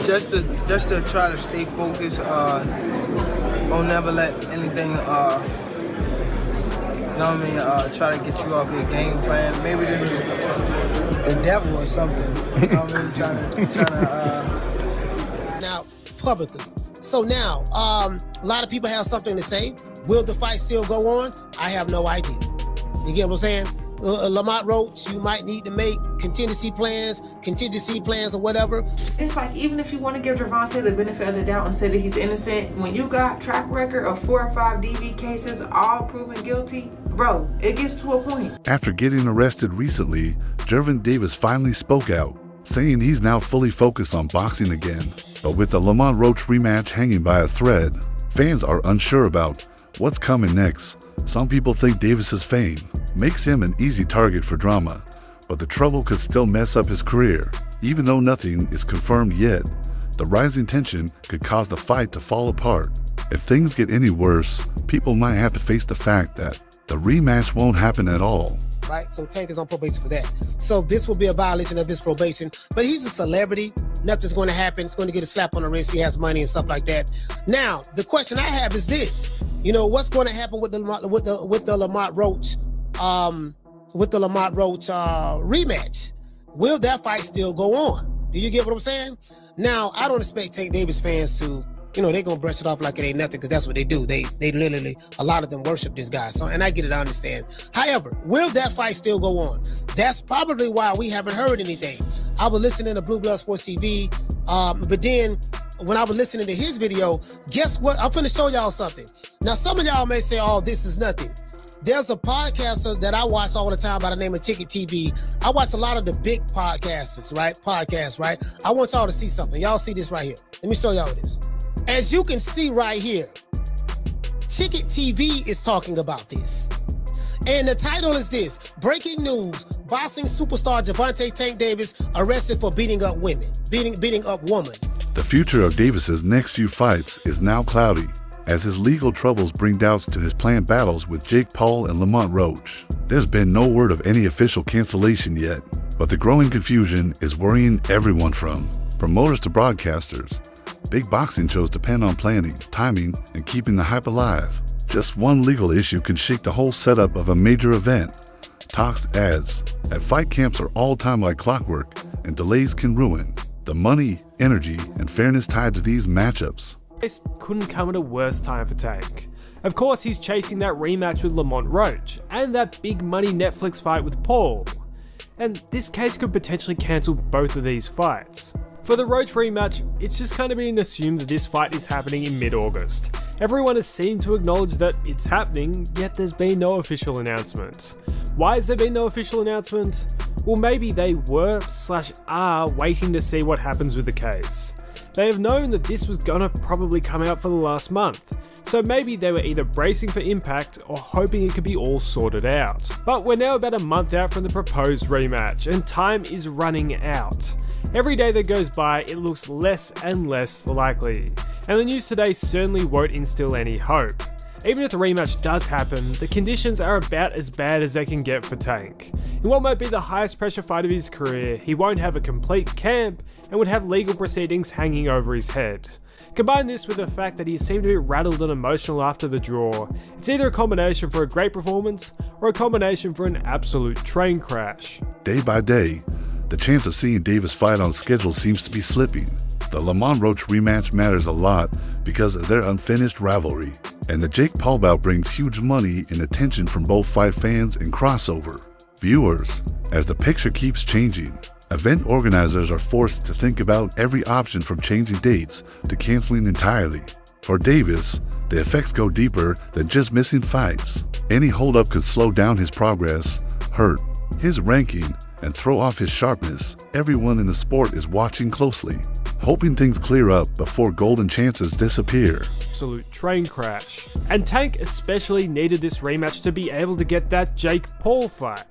Just to try to stay focused. Don't never let anything try to get you off your game plan. Maybe this is the devil or something. You know what I mean? Trying to Now, publicly. So now, a lot of people have something to say. Will the fight still go on? I have no idea. You get what I'm saying? Lamont Roach, you might need to make contingency plans or whatever. It's like, even if you want to give Gervonta the benefit of the doubt and say that he's innocent, when you got track record of 4 or 5 DV cases, all proven guilty, bro, it gets to a point. After getting arrested recently, Gervonta Davis finally spoke out, saying he's now fully focused on boxing again. But with the Lamont Roach rematch hanging by a thread, fans are unsure about what's coming next. Some people think Davis's fame makes him an easy target for drama, but the trouble could still mess up his career. Even though nothing is confirmed yet, the rising tension could cause the fight to fall apart. If things get any worse, people might have to face the fact that the rematch won't happen at all. Right, so Tank is on probation for that. So this will be a violation of his probation, but he's a celebrity. Nothing's going to happen. It's going to get a slap on the wrist. He has money and stuff like that. Now, the question I have is this: you know, what's going to happen with the Lamont Roach rematch? Will that fight still go on? Do you get what I'm saying? Now, I don't expect Tank Davis fans to, you know, they're gonna brush it off like it ain't nothing, because that's what they do. They literally, a lot of them worship this guy. So, and I get it, I understand. However, will that fight still go on? That's probably why we haven't heard anything. I was listening to Blue Blood Sports TV, but then when I was listening to his video, guess what? I'm finna show y'all something. Now, some of y'all may say, oh, this is nothing. There's a podcaster that I watch all the time by the name of Ticket TV. I watch a lot of the big podcasters, right? Podcasts, right? I want y'all to see something. Y'all see this right here. Let me show y'all this. As you can see right here, Ticket TV is talking about this. And the title is this: Breaking News, Boxing Superstar Gervonta Tank Davis arrested for beating up women, beating up woman. The future of Davis's next few fights is now cloudy, as his legal troubles bring doubts to his planned battles with Jake Paul and Lamont Roach. There's been no word of any official cancellation yet, but the growing confusion is worrying everyone from promoters to broadcasters. Big boxing shows depend on planning, timing, and keeping the hype alive. Just one legal issue can shake the whole setup of a major event. Talks adds at fight camps are all time like clockwork, and delays can ruin the money, energy, and fairness tied to these matchups. This couldn't come at a worse time for Tank. Of course, he's chasing that rematch with Lamont Roach, and that big money Netflix fight with Paul. And this case could potentially cancel both of these fights. For the Roach rematch, it's just kind of being assumed that this fight is happening in mid-August. Everyone has seemed to acknowledge that it's happening, yet there's been no official announcement. Why has there been no official announcement? Well, maybe they were/are waiting to see what happens with the case. They have known that this was gonna probably come out for the last month, so maybe they were either bracing for impact or hoping it could be all sorted out. But we're now about a month out from the proposed rematch, and time is running out. Every day that goes by, it looks less and less likely, and the news today certainly won't instill any hope. Even if the rematch does happen, the conditions are about as bad as they can get for Tank. In what might be the highest pressure fight of his career, he won't have a complete camp and would have legal proceedings hanging over his head. Combine this with the fact that he seemed to be rattled and emotional after the draw, it's either a combination for a great performance or a combination for an absolute train crash. Day by day, the chance of seeing Davis fight on schedule seems to be slipping. The Lamont Roach rematch matters a lot because of their unfinished rivalry, and the Jake Paul bout brings huge money and attention from both fight fans and crossover viewers. As the picture keeps changing, event organizers are forced to think about every option from changing dates to canceling entirely. For Davis, the effects go deeper than just missing fights. Any holdup could slow down his progress, hurt his ranking, and throw off his sharpness. Everyone in the sport is watching closely, hoping things clear up before golden chances disappear. Absolute train crash. And Tank especially needed this rematch to be able to get that Jake Paul fight.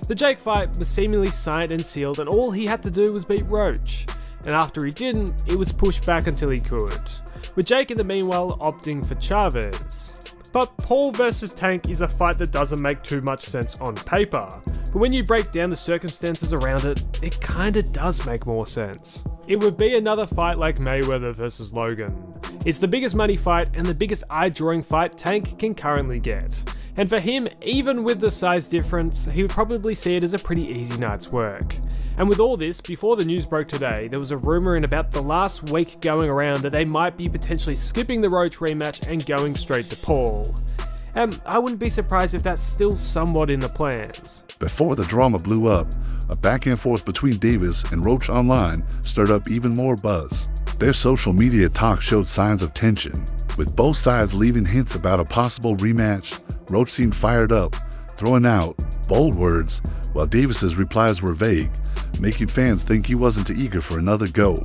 The Jake fight was seemingly signed and sealed, and all he had to do was beat Roach. And after he didn't, it was pushed back until he could, with Jake in the meanwhile opting for Chavez. But Paul versus Tank is a fight that doesn't make too much sense on paper. but when you break down the circumstances around it, it kinda does make more sense. It would be another fight like Mayweather versus Logan. It's the biggest money fight and the biggest eye-drawing fight Tank can currently get. And for him, even with the size difference, he would probably see it as a pretty easy night's work. And with all this, before the news broke today, there was a rumour in about the last week going around that they might be potentially skipping the Roach rematch and going straight to Paul. And I wouldn't be surprised if that's still somewhat in the plans. Before the drama blew up, a back and forth between Davis and Roach online stirred up even more buzz. Their social media talk showed signs of tension, with both sides leaving hints about a possible rematch. Roach seemed fired up, throwing out bold words, while Davis's replies were vague, making fans think he wasn't eager for another go.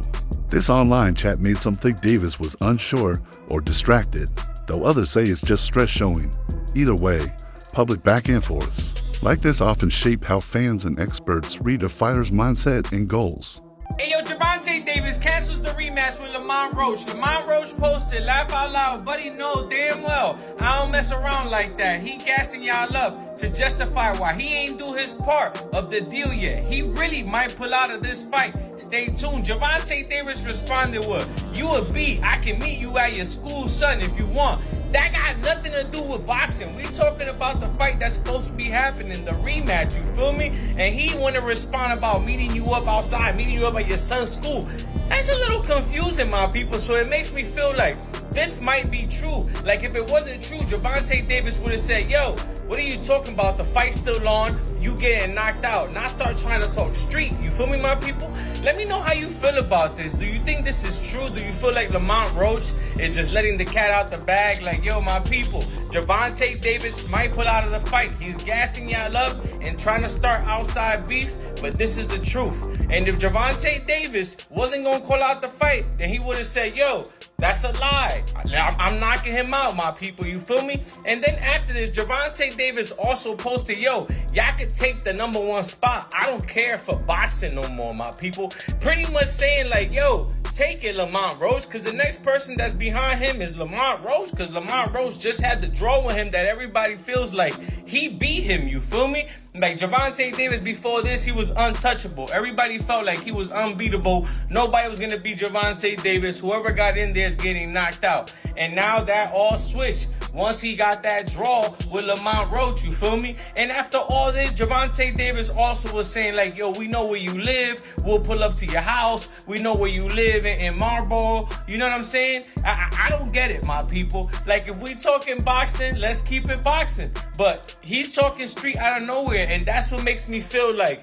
This online chat made some think Davis was unsure or distracted, though others say it's just stress showing. Either way, public back and forths like this often shape how fans and experts read a fighter's mindset and goals. Hey yo, Gervonta Davis cancels the rematch with Lamont Roach. Lamont Roach posted, laugh out loud, buddy know damn well I don't mess around like that. He gassing y'all up to justify why he ain't do his part of the deal yet. He really might pull out of this fight. Stay tuned. Gervonta Davis responded with, you a B, I can meet you at your school, son, if you want. That got nothing to do with boxing. We talking about the fight that's supposed to be happening, the rematch, you feel me? And he want to respond about meeting you up outside, meeting you up at your son's school. That's a little confusing, my people, so it makes me feel like this might be true. Like, if it wasn't true, Gervonta Davis would have said, yo, what are you talking about? The fight's still on, you getting knocked out. Now start trying to talk street, you feel me, my people? Let me know how you feel about this. Do you think this is true? Do you feel like Lamont Roach is just letting the cat out the bag? Like, yo, my people, Gervonta Davis might pull out of the fight. He's gassing y'all up and trying to start outside beef, but this is the truth. And if Gervonta Davis wasn't going to call out the fight, then he would have said, yo, that's a lie. I'm knocking him out, my people. You feel me? And then after this, Gervonta Davis also posted, yo, y'all could take the #1 spot. I don't care for boxing no more, my people. Pretty much saying like, yo, take it, Lamont Roach, because the next person that's behind him is Lamont Roach, because Lamont Roach just had the draw with him that everybody feels like he beat him, you feel me? Like, Gervonta Davis before this, he was untouchable. Everybody felt like he was unbeatable. Nobody was going to beat Gervonta Davis. Whoever got in there is getting knocked out. And now that all switched once he got that draw with Lamont Roach, you feel me? And after all this, Gervonta Davis also was saying like, yo, we know where you live. We'll pull up to your house. We know where you live in Marlboro. You know what I'm saying? I don't get it, my people. Like, if we talking boxing, let's keep it boxing. But he's talking street out of nowhere, and that's what makes me feel like,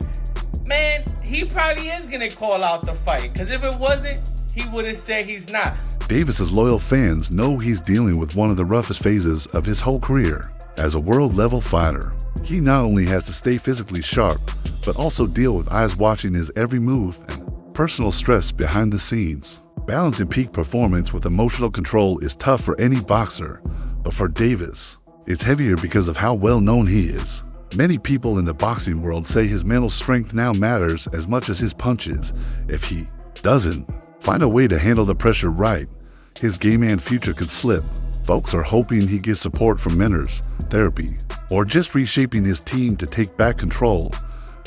man, he probably is going to call out the fight. Because if it wasn't, he would have said he's not. Davis's loyal fans know he's dealing with one of the roughest phases of his whole career. As a world-level fighter, he not only has to stay physically sharp, but also deal with eyes watching his every move and personal stress behind the scenes. Balancing peak performance with emotional control is tough for any boxer, but for Davis, it's heavier because of how well known he is. Many people in the boxing world say his mental strength now matters as much as his punches. If he doesn't find a way to handle the pressure right, his game and future could slip. Folks are hoping he gets support from mentors, therapy, or just reshaping his team to take back control.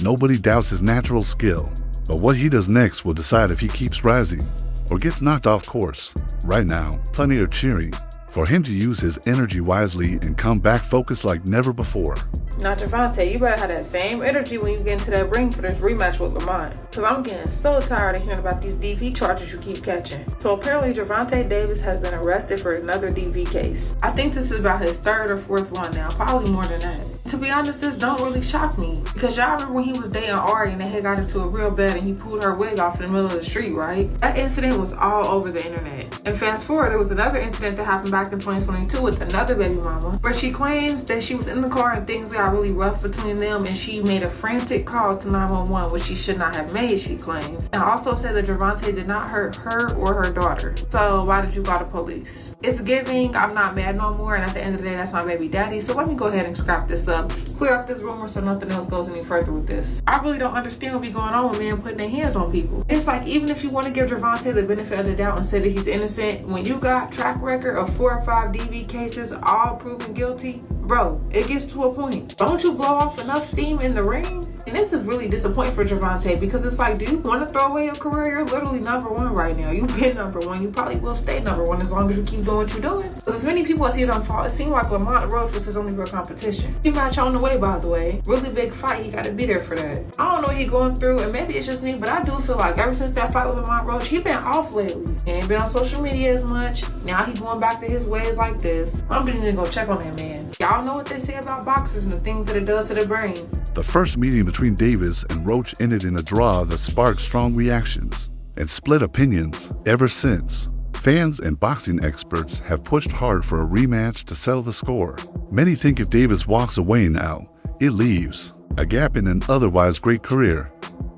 Nobody doubts his natural skill, but what he does next will decide if he keeps rising or gets knocked off course. Right now, plenty are cheering for him to use his energy wisely and come back focused like never before. Now, Gervonta, you better have that same energy when you get into that ring for this rematch with Lamont. Because I'm getting so tired of hearing about these DV charges you keep catching. So apparently, Gervonta Davis has been arrested for another DV case. I think this is about his 3rd or 4th one now, probably more than that. To be honest, this don't really shock me. Because y'all remember when he was dating Ari and they had got into a real bad and he pulled her wig off in the middle of the street, right? That incident was all over the internet. And fast forward, there was another incident that happened back in 2022 with another baby mama, where she claims that she was in the car and things got really rough between them and she made a frantic call to 911, which she should not have made, she claims. And also said that Gervonta did not hurt her or her daughter. So why did you call the police? It's giving, I'm not mad no more, and at the end of the day, that's my baby daddy. So let me go ahead and scrap this up, clear up this rumor so nothing else goes any further with this. I really don't understand what be going on with men putting their hands on people. It's like, even if you want to give Gervonta the benefit of the doubt and say that he's innocent, when you got track record of 4 or 5 DV cases, all proven guilty, bro, it gets to a point. Don't you blow off enough steam in the ring And this is really disappointing for Gervonta because it's like, do you want to throw away your career? You're literally number one right now. You've been number one. You probably will stay number one as long as you keep doing what you're doing. Because as many people I see it unfold, it seemed like Lamont Roach was his only real competition. He match on the way, by the way. Really big fight. He got to be there for that. I don't know what he's going through, and maybe it's just me, but I do feel like ever since that fight with Lamont Roach, he been off lately. He ain't been on social media as much. Now he going back to his ways like this. I'm beginning to go check on that man. Y'all know what they say about boxers and the things that it does to the brain. The first meeting between Davis and Roach ended in a draw that sparked strong reactions and split opinions ever since. Fans and boxing experts have pushed hard for a rematch to settle the score. Many think if Davis walks away now, it leaves a gap in an otherwise great career.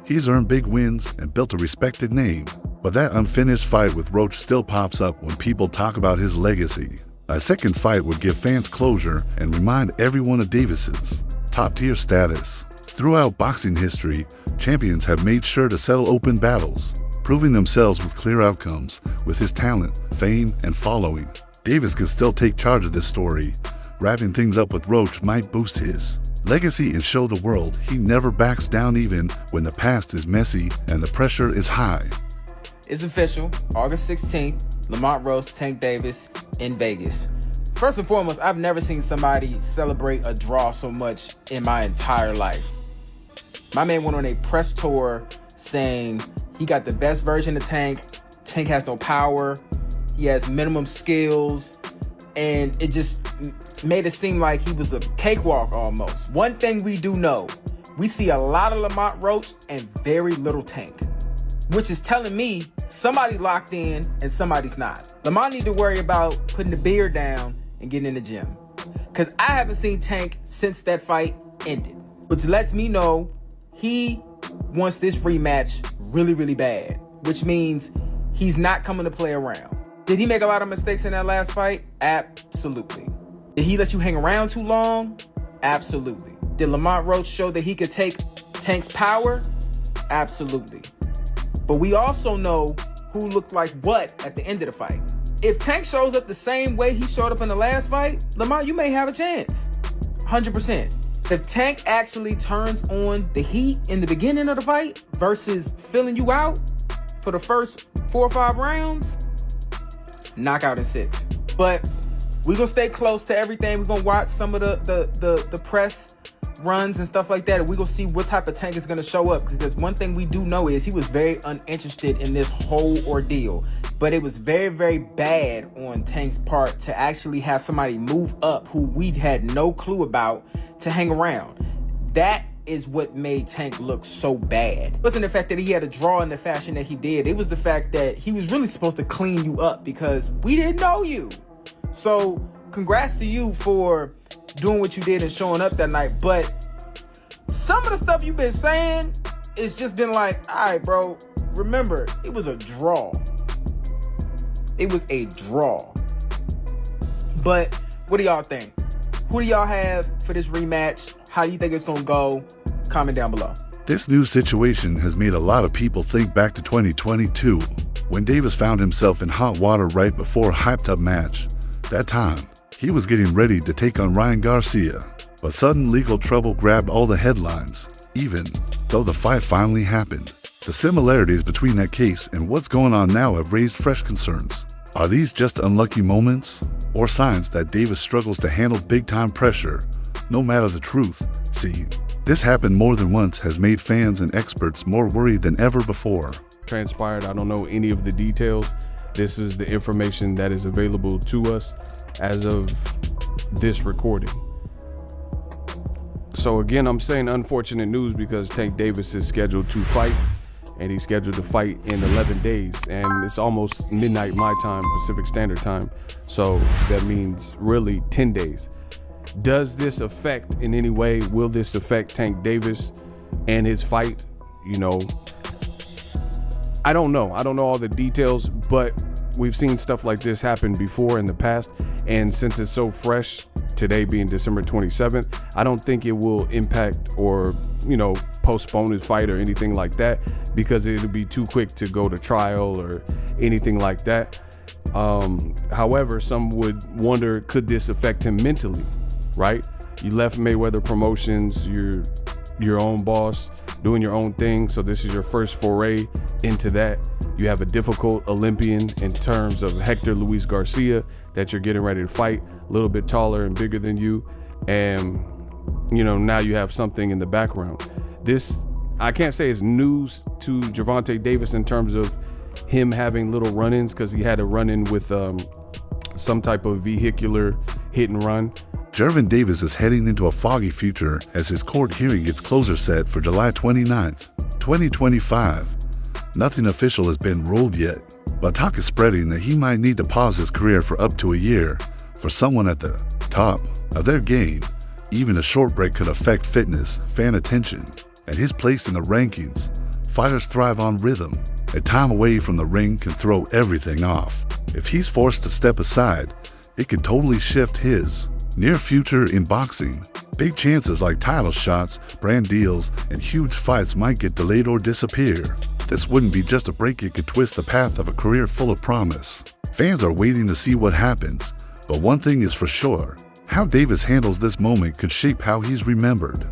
He's earned big wins and built a respected name, but that unfinished fight with Roach still pops up when people talk about his legacy. A second fight would give fans closure and remind everyone of Davis's top-tier status. Throughout boxing history, champions have made sure to settle open battles, proving themselves with clear outcomes. With his talent, fame, and following, Davis can still take charge of this story. Wrapping things up with Roach might boost his legacy and show the world he never backs down even when the past is messy and the pressure is high. It's official, August 16th, Lamont Roach, Tank Davis in Vegas. First and foremost, I've never seen somebody celebrate a draw so much in my entire life. My man went on a press tour saying he got the best version of Tank. Tank has no power. He has minimum skills. And it just made it seem like he was a cakewalk almost. One thing we do know, we see a lot of Lamont Roach and very little Tank, which is telling me somebody locked in and somebody's not. Lamont need to worry about putting the beard down and getting in the gym, because I haven't seen Tank since that fight ended, which lets me know he wants this rematch really, really bad, which means he's not coming to play around. Did he make a lot of mistakes in that last fight? Absolutely. Did he let you hang around too long? Absolutely. Did Lamont Roach show that he could take Tank's power? Absolutely. But we also know who looked like what at the end of the fight. If Tank shows up the same way he showed up in the last fight, Lamont, you may have a chance. 100%. If Tank actually turns on the heat in the beginning of the fight versus filling you out for the first 4 or 5 rounds, knockout in 6. But we're going to stay close to everything. We're going to watch some of the press runs and stuff like that, and we're going to see what type of Tank is going to show up, because one thing we do know is he was very uninterested in this whole ordeal. But it was very, very bad on Tank's part to actually have somebody move up who we had no clue about to hang around. That is what made Tank look so bad. It wasn't the fact that he had a draw in the fashion that he did. It was the fact that he was really supposed to clean you up because we didn't know you. So congrats to you for doing what you did and showing up that night. But some of the stuff you've been saying, it's just been like, all right, bro, remember, it was a draw. It was a draw. But what do y'all think? Who do y'all have for this rematch? How do you think it's going to go? Comment down below. This new situation has made a lot of people think back to 2022, when Davis found himself in hot water right before a hyped-up match. That time, he was getting ready to take on Ryan Garcia, but sudden legal trouble grabbed all the headlines, even though the fight finally happened. The similarities between that case and what's going on now have raised fresh concerns. Are these just unlucky moments, or signs that Davis struggles to handle big-time pressure, no matter the truth? See, this happened more than once has made fans and experts more worried than ever before. Transpired, I don't know any of the details. This is the information that is available to us as of this recording. So again, I'm saying unfortunate news because Tank Davis is scheduled to fight, and he's scheduled to fight in 11 days, and it's almost midnight my time, Pacific Standard Time. So that means really 10 days. Does this affect in any way? Will this affect Tank Davis and his fight? You know, I don't know. I don't know all the details, but we've seen stuff like this happen before in the past. And since it's so fresh, today being December 27th, I don't think it will impact or, you know, postpone his fight or anything like that, because it'll be too quick to go to trial or anything like that. However, some would wonder, could this affect him mentally, right? You left Mayweather Promotions, you're your own boss, doing your own thing. So this is your first foray into that. You have a difficult Olympian in terms of Hector Luis Garcia that you're getting ready to fight, a little bit taller and bigger than you. And, you know, now you have something in the background. This, I can't say it's news to Gervonta Davis in terms of him having little run-ins, because he had a run-in with some type of vehicular hit and run. Gervonta Davis is heading into a foggy future as his court hearing gets closer set for July 29th, 2025. Nothing official has been ruled yet, but talk is spreading that he might need to pause his career for up to a year. For someone at the top of their game, even a short break could affect fitness, fan attention, and his place in the rankings. Fighters thrive on rhythm. A time away from the ring can throw everything off. If he's forced to step aside, it could totally shift his near future in boxing. Big chances like title shots, brand deals, and huge fights might get delayed or disappear. This wouldn't be just a break, it could twist the path of a career full of promise. Fans are waiting to see what happens, but one thing is for sure: how Davis handles this moment could shape how he's remembered.